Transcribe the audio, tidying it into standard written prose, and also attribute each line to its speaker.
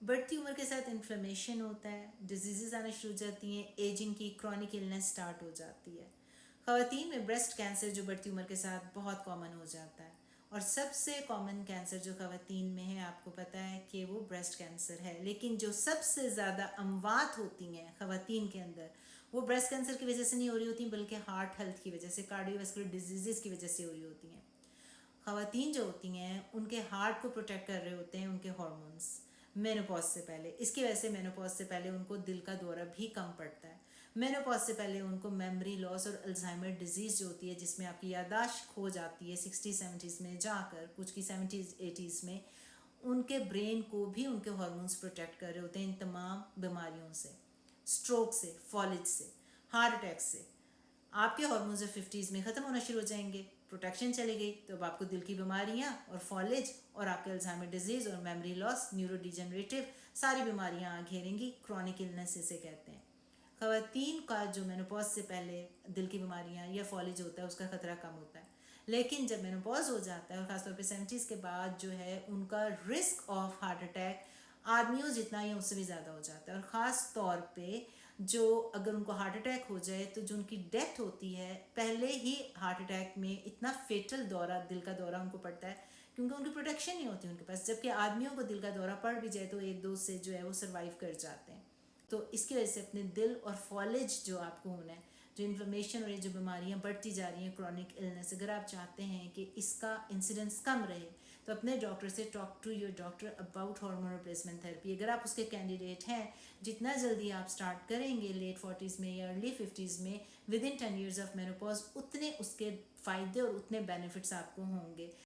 Speaker 1: بڑھتی عمر کے ساتھ انفلیمیشن ہوتا ہے، ڈیزیزز آنا شروع ہو جاتی ہیں، ایجنگ کی کرونک النس سٹارٹ ہو جاتی ہے۔ خواتین میں بریسٹ کینسر جو بڑھتی عمر کے ساتھ بہت کامن ہو جاتا ہے، اور سب سے کامن کینسر جو خواتین میں ہے آپ کو پتہ ہے کہ وہ بریسٹ کینسر ہے، لیکن جو سب سے زیادہ اموات ہوتی ہیں خواتین کے اندر وہ بریسٹ کینسر کی وجہ سے نہیں ہو رہی ہوتی بلکہ ہارٹ ہیلتھ کی وجہ سے، کارڈیو ویسکولر ڈیزیزز کی وجہ سے ہو رہی ہوتی ہیں۔ خواتین جو ہوتی ہیں ان کے ہارٹ کو پروٹیکٹ کر رہے ہوتے ہیں ان کے ہارمونس مینوپاز سے پہلے، اس کی وجہ سے مینوپاز سے پہلے ان کو دل کا دورہ بھی کم پڑتا ہے، مینوپاز سے پہلے ان کو میموری لاس اور الزائمر ڈیزیز جو ہوتی ہے جس میں آپ کی یادداشت کھو جاتی ہے 60-70s میں جا کر، کچھ کی 70s-80s میں، ان کے برین کو بھی ان کے ہارمونس پروٹیکٹ کر رہے ہوتے ہیں ان تمام بیماریوں سے، اسٹروک سے، فالج سے، ہارٹ اٹیک سے۔ آپ کے ہارمونز 50s میں ختم ہونا شروع ہو جائیں گے، پروٹیکشن چلے گئی تو اب آپ کو دل کی بیماریاں اور فالج اور آپ کے الزائمر ڈیزیز اور میموری لاس، نیورو ڈیجنریٹو ساری بیماریاں گھیریں گی، کرونک النس اسے کہتے ہیں۔ خواتین کا جو مینوپاز سے پہلے دل کی بیماریاں یا فالج ہوتا ہے اس کا خطرہ کم ہوتا ہے، لیکن جب مینوپاز ہو جاتا ہے اور خاص طور پہ 70s کے بعد جو ہے ان کا رسک آف ہارٹ اٹیک آدمیوں جتنا ہی اس سے بھی زیادہ ہو جاتا ہے، اور خاص طور پہ جو اگر ان کو ہارٹ اٹیک ہو جائے تو جو ان کی ڈیتھ ہوتی ہے پہلے ہی ہارٹ اٹیک میں اتنا فیٹل دورہ، دل کا دورہ ان کو پڑتا ہے کیونکہ ان کی پروٹیکشن نہیں ہوتی ان کے پاس، جبکہ آدمیوں کو دل کا دورہ پڑ بھی جائے تو ایک دو سے جو ہے وہ سروائیو کر جاتے ہیں۔ تو اس کی وجہ سے اپنے دل اور فالج جو آپ کو ہونا ہے، جو انفلمیشن اور یہ جو بیماریاں بڑھتی جا رہی ہیں کرونک النس، اگر آپ چاہتے ہیں کہ اس کا انسیڈنس کم رہے تو اپنے ڈاکٹر سے talk to your doctor about hormone replacement therapy, اگر آپ اس کے کینڈیڈیٹ ہیں جتنا جلدی آپ سٹارٹ کریں گے لیٹ 40s میں یا ارلی 50s میں with in 10 years of menopause, اتنے اس کے فائدے اور اتنے بینیفٹس آپ کو ہوں گے۔